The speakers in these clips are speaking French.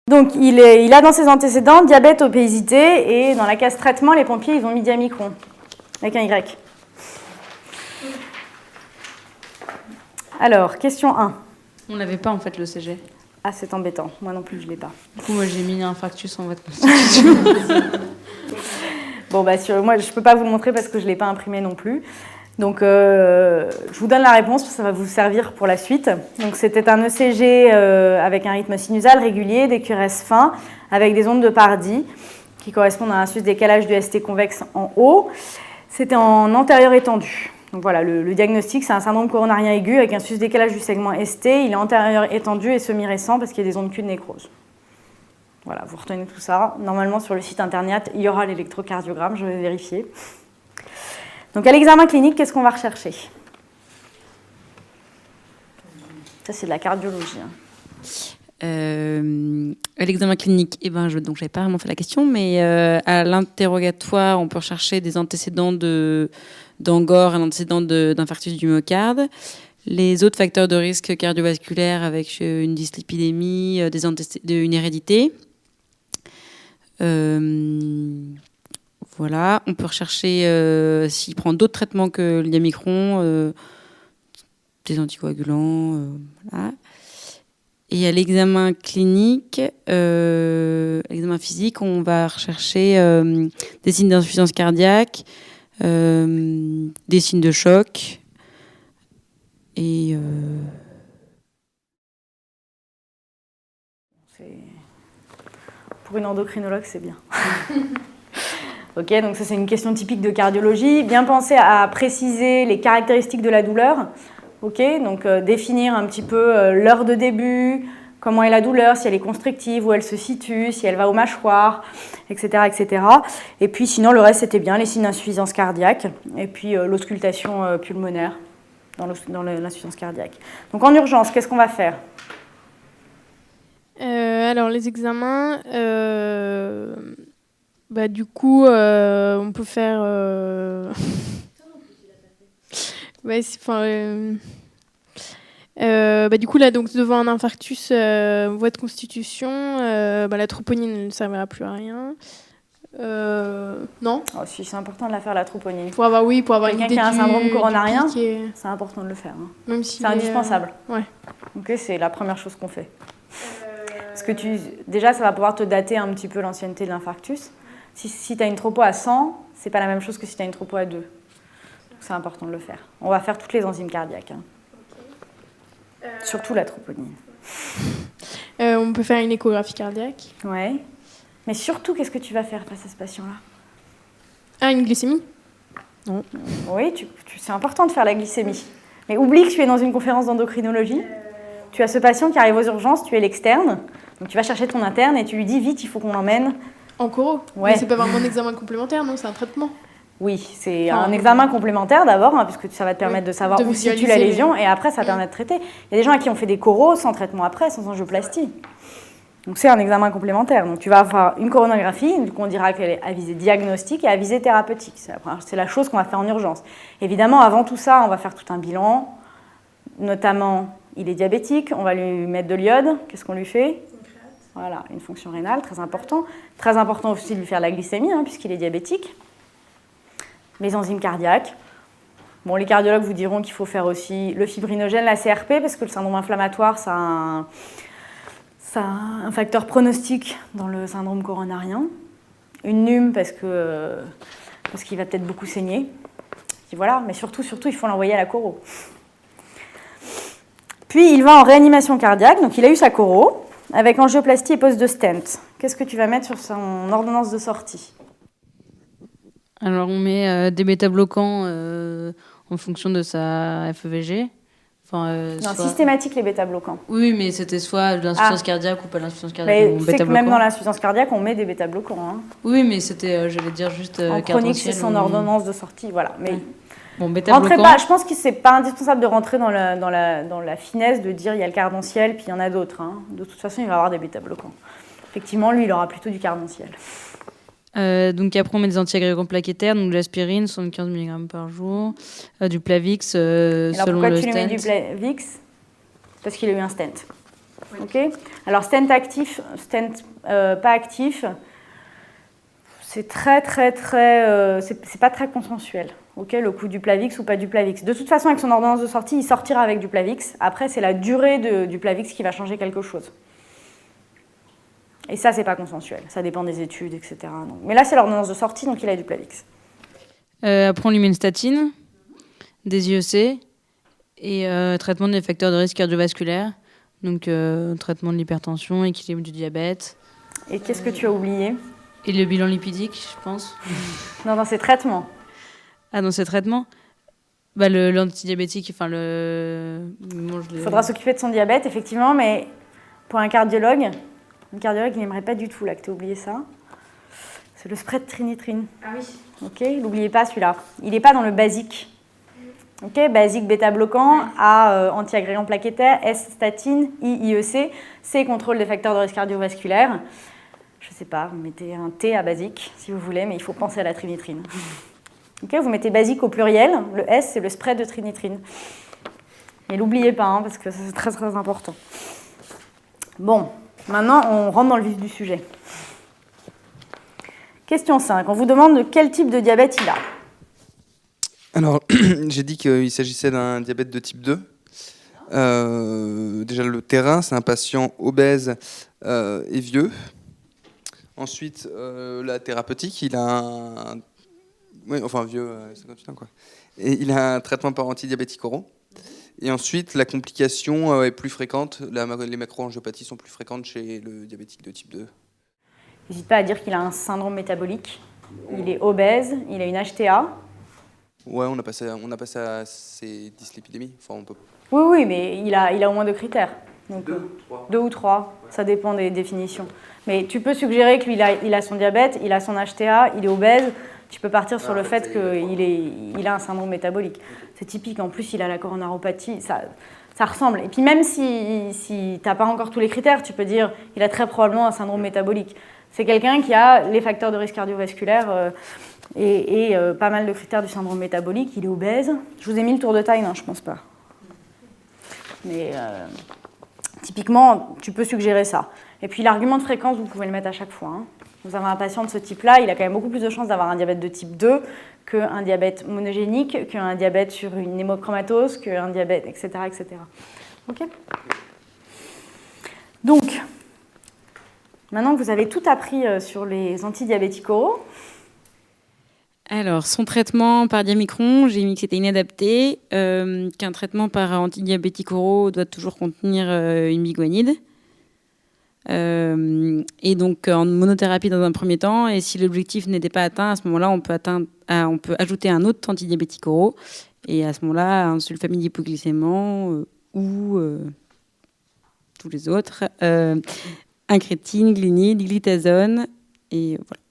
Donc, il a dans ses antécédents diabète, obésité, et dans la case traitement, les pompiers, ils ont mis diamicron, avec un Y. Alors, question 1. On n'avait pas, en fait, le CG. Ah, c'est embêtant. Moi non plus, je ne l'ai pas. Du coup, moi, j'ai mis un infarctus en voie de constitution. Bon, moi, je ne peux pas vous le montrer parce que je ne l'ai pas imprimé non plus. Donc, je vous donne la réponse, parce que ça va vous servir pour la suite. Donc, c'était un ECG avec un rythme sinusal régulier, des QRS fins, avec des ondes de Pardy, qui correspondent à un sus-décalage du ST convexe en haut. C'était en antérieur étendu. Donc voilà, le diagnostic, c'est un syndrome coronarien aigu avec un sus-décalage du segment ST. Il est antérieur étendu et semi-récent parce qu'il y a des ondes Q de nécrose. Voilà, vous retenez tout ça. Normalement, sur le site internet, il y aura l'électrocardiogramme, je vais vérifier. Donc à l'examen clinique, qu'est-ce qu'on va rechercher? Ça, c'est de la cardiologie. À l'examen clinique, je n'avais pas vraiment fait la question, mais à l'interrogatoire, on peut rechercher des antécédents d'angor, un antécédent d'infarctus du myocarde, les autres facteurs de risque cardiovasculaire avec une dyslipidémie, une hérédité. Voilà, on peut rechercher s'il prend d'autres traitements que le diamicron, des anticoagulants, voilà. Et à l'examen clinique, l'examen physique, on va rechercher des signes d'insuffisance cardiaque, des signes de choc et pour une endocrinologue, c'est bien. Ok, donc ça c'est une question typique de cardiologie. Bien penser à préciser les caractéristiques de la douleur. Ok, donc définir un petit peu l'heure de début, comment est la douleur, si elle est constrictive, où elle se situe, si elle va aux mâchoires, etc., etc. Et puis sinon, le reste, c'était bien, les signes d'insuffisance cardiaque, et puis l'auscultation pulmonaire dans l'insuffisance cardiaque. Donc en urgence, qu'est-ce qu'on va faire? Alors les examens, du coup, on peut faire... du coup, là, donc, devant un infarctus, voie de constitution, la troponine ne servira plus à rien. Non. Oh, si, c'est important de la faire, la troponine. Pour avoir une idée qui a un syndrome coronarien, c'est important de le faire. Hein. Même si c'est indispensable. Ouais. Ok, c'est la première chose qu'on fait. Parce que déjà, ça va pouvoir te dater un petit peu l'ancienneté de l'infarctus. Si tu as une tropo à 100, c'est pas la même chose que si tu as une tropo à 2. C'est important de le faire. On va faire toutes les enzymes cardiaques. Hein. Surtout la troponine. On peut faire une échographie cardiaque. Ouais. Mais surtout, qu'est-ce que tu vas faire face à ce patient-là? Ah, une glycémie? Non. Oui, c'est important de faire la glycémie. Mais oublie que tu es dans une conférence d'endocrinologie. Tu as ce patient qui arrive aux urgences, tu es l'externe. Donc tu vas chercher ton interne et tu lui dis vite, il faut qu'on l'emmène. En choro? Ouais. Mais c'est pas vraiment un examen complémentaire, non? C'est un traitement? Oui, c'est un examen complémentaire d'abord, puisque ça va te permettre de savoir où situe la lésion, et après ça permet de traiter. Il y a des gens à qui on fait des coros sans traitement après, sans angioplastie. Donc c'est un examen complémentaire. Donc tu vas avoir une coronographie, du coup on dira qu'elle est à visée diagnostique et à visée thérapeutique. C'est la chose qu'on va faire en urgence. Évidemment, avant tout ça, on va faire tout un bilan, notamment il est diabétique, on va lui mettre de l'iode. Qu'est-ce qu'on lui fait? Voilà, une fonction rénale, très important. Très important aussi de lui faire la glycémie, puisqu'il est diabétique. Les enzymes cardiaques. Bon, les cardiologues vous diront qu'il faut faire aussi le fibrinogène, la CRP, parce que le syndrome inflammatoire, ça a un facteur pronostic dans le syndrome coronarien. Une NUM, parce qu'il va peut-être beaucoup saigner. Et voilà, mais surtout, il faut l'envoyer à la coro. Puis, il va en réanimation cardiaque, donc il a eu sa coro, avec angioplastie et pose de stent. Qu'est-ce que tu vas mettre sur son ordonnance de sortie? Alors, on met des bêta-bloquants en fonction de sa FEVG. Non, systématique, les bêta-bloquants. Oui, mais c'était soit l'insuffisance cardiaque ou pas l'insuffisance cardiaque. Mais tu sais que même dans l'insuffisance cardiaque, on met des bêta-bloquants. Hein. Oui, mais c'était, j'allais dire, juste en chronique, c'est son ordonnance de sortie, voilà. Mais bon, bêta-bloquants... pas, je pense que c'est pas indispensable de rentrer dans la finesse de dire il y a le cardanciel, puis il y en a d'autres. Hein. De toute façon, il va avoir des bêta-bloquants. Effectivement, lui, il aura plutôt du cardanciel. Donc après, on met des antiagrégants plaquettaires, donc de l'aspirine, 75 mg par jour, du Plavix, alors selon pourquoi le tu lui mets stent. du Plavix? Parce qu'il a eu un stent. Oui. Okay. Alors, stent actif, stent pas actif, c'est c'est pas très consensuel. Okay, le coût du Plavix ou pas du Plavix. De toute façon, avec son ordonnance de sortie, il sortira avec du Plavix. Après, c'est la durée du Plavix qui va changer quelque chose. Et ça, c'est pas consensuel. Ça dépend des études, etc. Donc, mais là, c'est l'ordonnance de sortie, donc il a du Plavix. Après, on lui met une statine, des IEC et traitement des facteurs de risque cardiovasculaire. Donc, traitement de l'hypertension, équilibre du diabète. Et qu'est-ce que tu as oublié? Et le bilan lipidique, je pense. Non, dans ces traitements. Ah, dans ces traitements l'antidiabétique, enfin Il faudra s'occuper de son diabète, effectivement, mais pour un cardiologue, il n'aimerait pas du tout là que tu aies oublié ça. C'est le spray de trinitrine. Ah oui. Ok, n'oubliez pas celui-là. Il n'est pas dans le basique. Ok, basique bêta-bloquant, A anti-agrégant plaquettaire, S statine, I IEC, C contrôle des facteurs de risque cardiovasculaire. Je ne sais pas, vous mettez un T à basique si vous voulez, mais il faut penser à la trinitrine. Ok, vous mettez basique au pluriel, le S c'est le spray de trinitrine. Et n'oubliez pas, hein, parce que c'est très très important. Bon, maintenant on rentre dans le vif du sujet. Question 5, on vous demande de quel type de diabète il a. Alors, j'ai dit qu'il s'agissait d'un diabète de type 2. Déjà, le terrain, c'est un patient obèse et vieux. Ensuite, la thérapeutique, il a un... Oui, enfin, vieux, 58 ans, quoi. Et il a un traitement par antidiabétique oraux. Et ensuite, la complication est plus fréquente. Les macroangiopathies sont plus fréquentes chez le diabétique de type 2. N'hésite pas à dire qu'il a un syndrome métabolique. Il est obèse, il a une HTA. Ouais, on a passé à ces dyslipidémies. Enfin, on peut... Oui, mais il a au moins 2 critères. Donc, 2 ou 3, ça dépend des définitions. Mais tu peux suggérer qu'il a son diabète, il a son HTA, il est obèse. Tu peux partir sur le fait qu'il a un syndrome métabolique. C'est typique. En plus, il a la coronaropathie. Ça ressemble. Et puis même si tu n'as pas encore tous les critères, tu peux dire qu'il a très probablement un syndrome métabolique. C'est quelqu'un qui a les facteurs de risque cardiovasculaire et pas mal de critères du syndrome métabolique. Il est obèse. Je vous ai mis le tour de taille, non, je ne pense pas. Mais typiquement, tu peux suggérer ça. Et puis l'argument de fréquence, vous pouvez le mettre à chaque fois. Hein. Vous avez un patient de ce type-là, il a quand même beaucoup plus de chances d'avoir un diabète de type 2 qu'un diabète monogénique, qu'un diabète sur une hémochromatose, qu'un diabète, etc. etc. Ok ? Donc, maintenant que vous avez tout appris sur les antidiabétiques oraux. Alors, son traitement par diamicron, j'ai mis que c'était inadapté, qu'un traitement par antidiabétique oraux doit toujours contenir une biguanide. Et donc en monothérapie dans un premier temps, et si l'objectif n'était pas atteint, à ce moment-là, on peut ajouter un autre antidiabétique oraux, et à ce moment-là, un sulfamide hypoglycémant ou tous les autres, incrétine, glinide, glitazone, et voilà.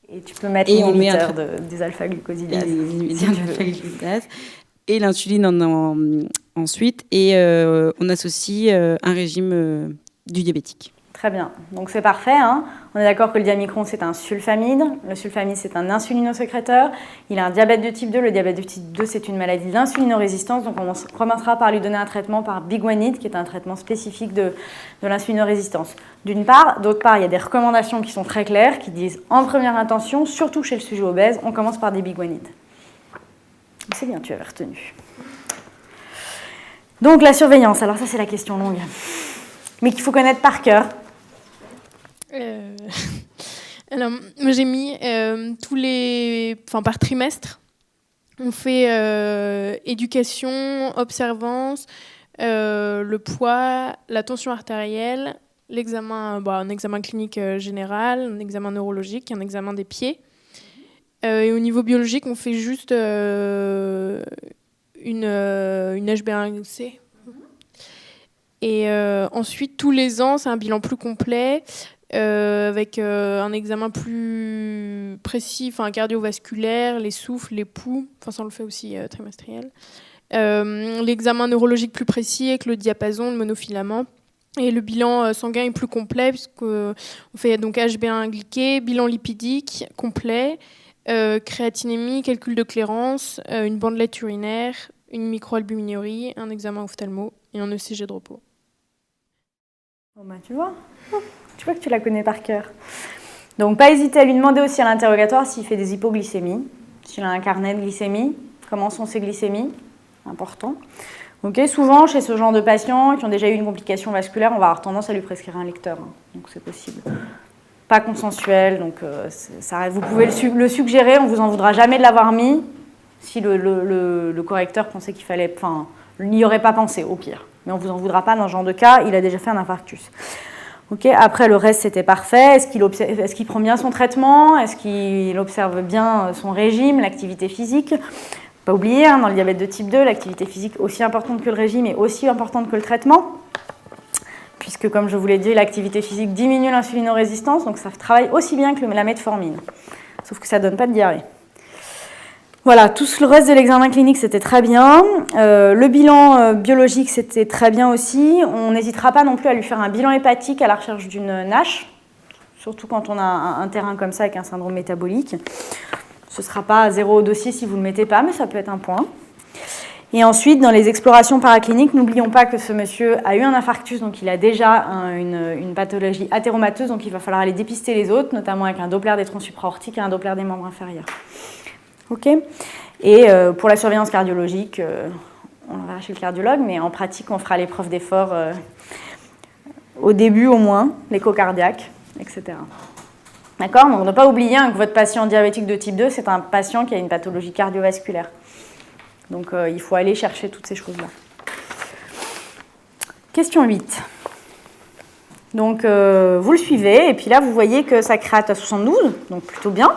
Et tu peux mettre l'inhibiteur des alpha-glucosidases. Et l'insuline ensuite, et on associe un régime du diabétique. Très bien, donc c'est parfait. Hein. On est d'accord que le diamicron, c'est un sulfamide. Le sulfamide, c'est un insulinosécréteur. Il a un diabète de type 2. Le diabète de type 2, c'est une maladie d'insulinorésistance. Donc on commencera par lui donner un traitement par biguanide, qui est un traitement spécifique de l'insulinorésistance. D'une part. D'autre part, il y a des recommandations qui sont très claires, qui disent en première intention, surtout chez le sujet obèse, on commence par des biguanides. C'est bien, tu avais retenu. Donc la surveillance, alors ça c'est la question longue, mais qu'il faut connaître par cœur. Alors, moi j'ai mis par trimestre. On fait éducation, observance, le poids, la tension artérielle, l'examen, un examen clinique général, un examen neurologique, un examen des pieds. Et au niveau biologique, on fait juste une HbA1c. Et ensuite, tous les ans, c'est un bilan plus complet, avec un examen plus précis, cardiovasculaire, les souffles, les pouls, ça on le fait aussi trimestriel. L'examen neurologique plus précis avec le diapason, le monofilament. Et le bilan sanguin est plus complet, puisqu'on fait donc HbA1 glyqué, bilan lipidique complet, créatinémie, calcul de clairance, une bandelette urinaire, une microalbuminurie, un examen ophtalmo et un ECG de repos. Oh bah, tu vois que tu la connais par cœur. Donc, pas hésiter à lui demander aussi à l'interrogatoire s'il fait des hypoglycémies, s'il a un carnet de glycémie, comment sont ses glycémies, important. Okay, souvent, chez ce genre de patients qui ont déjà eu une complication vasculaire, on va avoir tendance à lui prescrire un lecteur, donc c'est possible. Pas consensuel, donc vous pouvez le suggérer, on ne vous en voudra jamais de l'avoir mis si le correcteur pensait qu'il fallait, enfin, n'y aurait pas pensé, au pire. Mais on ne vous en voudra pas dans ce genre de cas, il a déjà fait un infarctus. Okay, après, le reste, c'était parfait. Est-ce qu'il prend bien son traitement? Est-ce qu'il observe bien son régime, l'activité physique? Pas oublier, dans le diabète de type 2, l'activité physique aussi importante que le régime est aussi importante que le traitement, puisque, comme je vous l'ai dit, l'activité physique diminue l'insulinorésistance, donc ça travaille aussi bien que la metformine, sauf que ça ne donne pas de diarrhée. Voilà, tout le reste de l'examen clinique, c'était très bien. Le bilan biologique, c'était très bien aussi. On n'hésitera pas non plus à lui faire un bilan hépatique à la recherche d'une NASH, surtout quand on a un terrain comme ça avec un syndrome métabolique. Ce ne sera pas 0 au dossier si vous ne le mettez pas, mais ça peut être un point. Et ensuite, dans les explorations paracliniques, n'oublions pas que ce monsieur a eu un infarctus, donc il a déjà une pathologie athéromateuse, donc il va falloir aller dépister les autres, notamment avec un Doppler des troncs supraortiques et un Doppler des membres inférieurs. Ok. Et pour la surveillance cardiologique, on va chez le cardiologue, mais en pratique, on fera l'épreuve d'effort au début au moins, l'écho cardiaque, etc. D'accord? Donc ne pas oublier que votre patient diabétique de type 2, c'est un patient qui a une pathologie cardiovasculaire. Donc il faut aller chercher toutes ces choses-là. Question 8. Donc vous le suivez, et puis là, vous voyez que ça créate à 72, donc plutôt bien.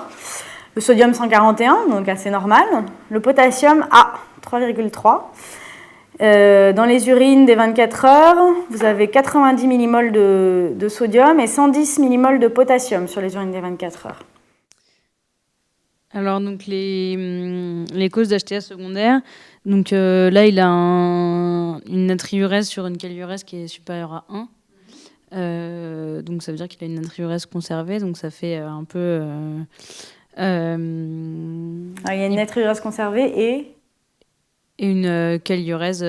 Le sodium 141, donc assez normal. Le potassium à 3,3. Dans les urines des 24 heures, vous avez 90 millimoles de sodium et 110 millimoles de potassium sur les urines des 24 heures. Alors, donc, les causes d'HTA secondaire, donc là, il a une natriurèse sur une kaliurèse qui est supérieure à 1. Donc, ça veut dire qu'il a une natriurèse conservée, donc ça fait un peu... Alors, il y a une natriurèse conservée et une kaliurèse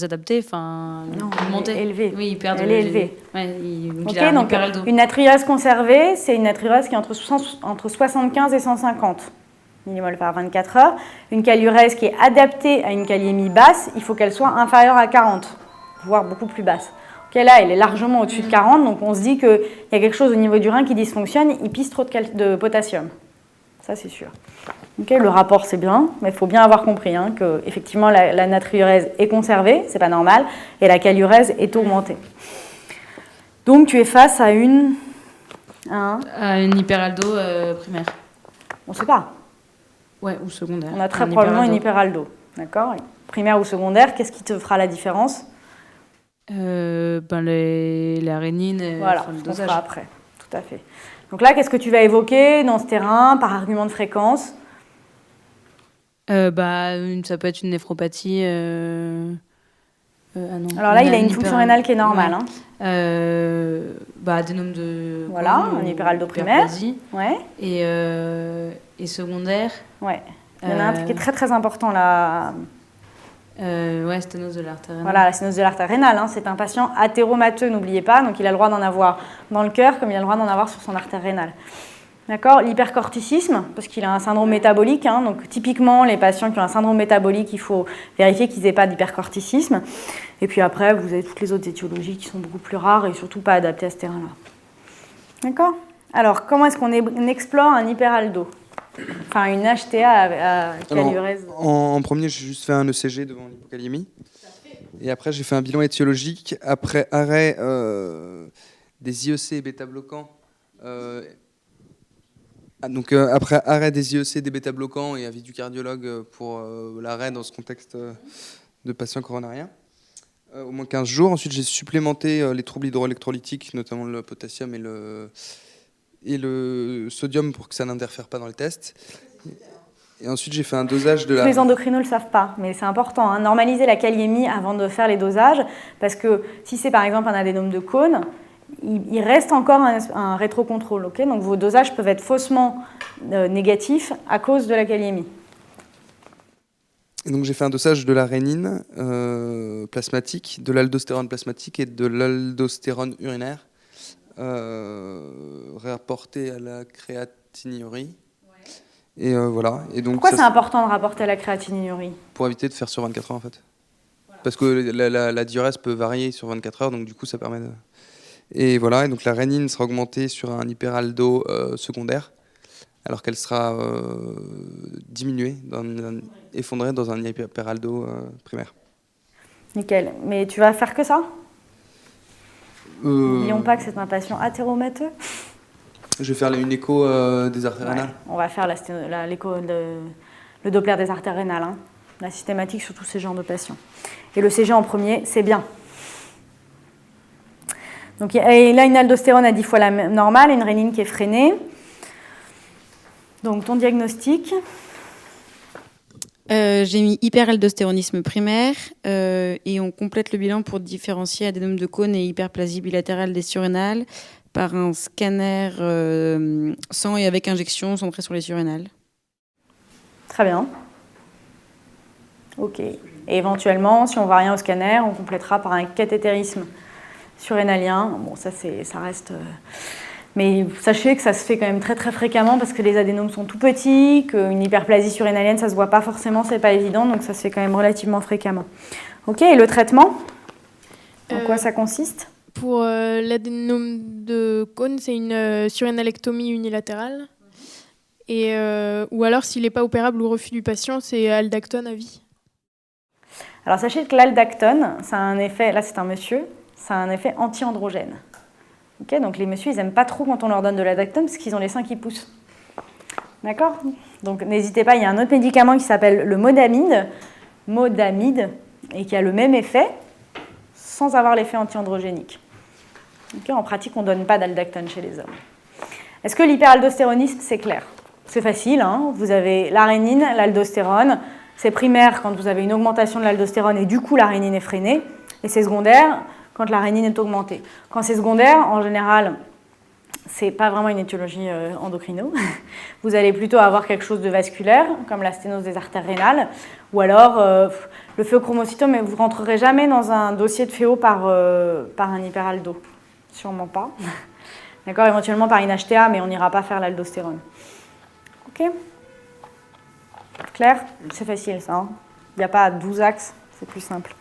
adaptée, enfin montée, élevée. Oui, hyper elle est élevée. Ouais, donc une natriurèse conservée, c'est une natriurèse qui est entre 75 et 150 millimoles par 24 heures. Une kaliurèse qui est adaptée à une kaliémie basse, il faut qu'elle soit inférieure à 40, voire beaucoup plus basse. Là, elle est largement au-dessus de 40, donc on se dit qu'il y a quelque chose au niveau du rein qui dysfonctionne, il pisse trop de potassium. Ça, c'est sûr. Le rapport, c'est bien, mais il faut bien avoir compris qu'effectivement, la natriurèse est conservée, c'est pas normal, et la kaliurèse est augmentée. Donc, tu es face à une hyperaldo primaire. On ne sait pas. Ouais, ou secondaire. On a très probablement une hyperaldo. D'accord? Primaire ou secondaire, qu'est-ce qui te fera la différence? La rénine. Voilà, on fera après, tout à fait. Donc là, qu'est-ce que tu vas évoquer dans ce terrain par argument de fréquence? Ça peut être une néphropathie. Non. Alors là, il a une fonction rénale qui est normale. Ouais. Adénome de. Voilà, un hyperaldo primaire. Ouais. Et secondaire. Ouais. Il y en a un qui est très très important là. Sténose de l'artère rénale. Voilà, la sténose de l'artère rénale. C'est un patient athéromateux, n'oubliez pas. Donc, il a le droit d'en avoir dans le cœur comme il a le droit d'en avoir sur son artère rénale. D'accord? L'hypercorticisme, parce qu'il a un syndrome métabolique. Donc, typiquement, les patients qui ont un syndrome métabolique, il faut vérifier qu'ils n'aient pas d'hypercorticisme. Et puis après, vous avez toutes les autres étiologies qui sont beaucoup plus rares et surtout pas adaptées à ce terrain-là. D'accord? Alors, comment est-ce qu'on explore un hyperaldo? Enfin, une HTA à kaliurèse. En premier, j'ai juste fait un ECG devant l'hypokaliémie. Et après, j'ai fait un bilan étiologique. Après arrêt des IEC et bêta-bloquants. Après arrêt des IEC, des bêta-bloquants et avis du cardiologue pour l'arrêt dans ce contexte de patients coronariens. Au moins 15 jours. Ensuite, j'ai supplémenté les troubles hydroélectrolytiques, notamment le potassium et le sodium pour que ça n'interfère pas dans les tests. Et ensuite, j'ai fait un dosage de la... Les endocrinos ne le savent pas, mais c'est important. Normaliser la kaliémie avant de faire les dosages, parce que si c'est par exemple un adénome de cône, il reste encore un rétrocontrôle. Okay, donc vos dosages peuvent être faussement négatifs à cause de la kaliémie. Et donc j'ai fait un dosage de la rénine plasmatique, de l'aldostérone plasmatique et de l'aldostérone urinaire, rapporté à la créatinurie. Et voilà. Et donc, pourquoi c'est important de rapporter la créatinurie? Pour éviter de faire sur 24 heures en fait. Parce que la diurèse peut varier sur 24 heures, donc du coup ça permet de... Et voilà, et donc la rénine sera augmentée sur un hyperaldo secondaire, alors qu'elle sera diminuée, effondrée dans un hyperaldo primaire. Nickel. Mais tu vas faire que ça? N'oublions pas que c'est un patient athéromateux. Je vais faire une écho des artères rénales. On va faire l'écho, le Doppler des artères rénales, hein. La systématique sur tous ces genres de patients. Et le CG en premier, c'est bien. Donc il a une aldostérone à 10 fois la normale, une rénine qui est freinée. Donc ton diagnostic? J'ai mis hyperaldostéronisme primaire et on complète le bilan pour différencier adénome de cône et hyperplasie bilatérale des surrénales par un scanner sans et avec injection centré sur les surrénales. Très bien. Ok. Et éventuellement, si on ne voit rien au scanner, on complétera par un cathétérisme surrénalien. Bon, ça reste... Mais sachez que ça se fait quand même très très fréquemment parce que les adénomes sont tout petits, qu'une hyperplasie surrénalienne, ça ne se voit pas forcément, c'est pas évident, donc ça se fait quand même relativement fréquemment. Ok, et le traitement? En quoi ça consiste? Pour l'adénome de cône, c'est une surrénalectomie unilatérale. Et, ou alors, s'il n'est pas opérable ou refus du patient, c'est aldactone à vie. Alors sachez que l'aldactone, ça a un effet, là c'est un monsieur, ça a un effet anti-androgène. Okay, donc les messieurs, ils n'aiment pas trop quand on leur donne de l'aldactone parce qu'ils ont les seins qui poussent. D'accord? Donc n'hésitez pas, il y a un autre médicament qui s'appelle le modamide, et qui a le même effet sans avoir l'effet anti-androgénique. Okay, en pratique, on ne donne pas d'aldactone chez les hommes. Est-ce que l'hyperaldostéronisme, c'est clair? C'est facile, hein, vous avez la rénine, l'aldostérone. C'est primaire quand vous avez une augmentation de l'aldostérone et du coup la rénine est freinée. Et c'est secondaire quand la rénine est augmentée. Quand c'est secondaire, en général, c'est pas vraiment une étiologie endocrino. Vous allez plutôt avoir quelque chose de vasculaire, comme la sténose des artères rénales, ou alors le phéochromocytome, mais vous ne rentrerez jamais dans un dossier de phéo par un hyperaldo. Sûrement pas. D'accord, éventuellement par une HTA, mais on n'ira pas faire l'aldostérone. Ok? Claire? C'est facile ça. Il n'y a pas 12 axes, c'est plus simple.